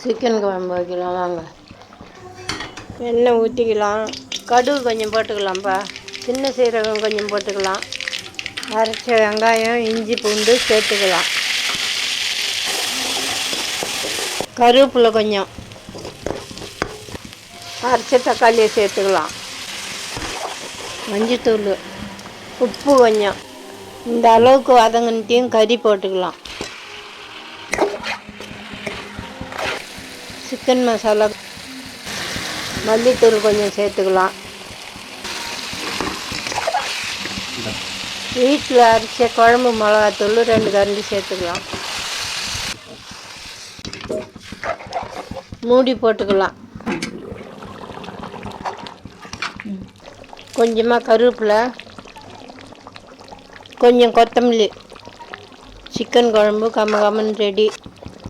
Chicken குழம்பு வைக்கலாம் வாங்க. எண்ணெய் ஊற்றிக்கலாம். கடுகு கொஞ்சம் போட்டுக்கலாம்ப்பா. சின்ன சீரகம் கொஞ்சம் போட்டுக்கலாம். அரைச்ச வெங்காயம், இஞ்சி, பூண்டு சேர்த்துக்கலாம். கருவேப்பிலை கொஞ்சம், அரைச்ச தக்காளியை சேர்த்துக்கலாம். மஞ்சத்தூள், உப்பு கொஞ்சம். இந்த அளவுக்கு வதங்கினத்தையும் கறி போட்டுக்கலாம். சிக்கன் மசாலா, மல்லித்தூள் கொஞ்சம் சேர்த்துக்கலாம். வீட்டில் அரைச்ச குழம்பு மிளகாத்தூள் 2 கரண்டி சேர்த்துக்கலாம். மூடி போட்டுக்கலாம். கொஞ்சமாக கருவேப்பிலை, கொஞ்சம் கொத்தமல்லி. சிக்கன் குழம்பு கமகமன்னு ரெடி.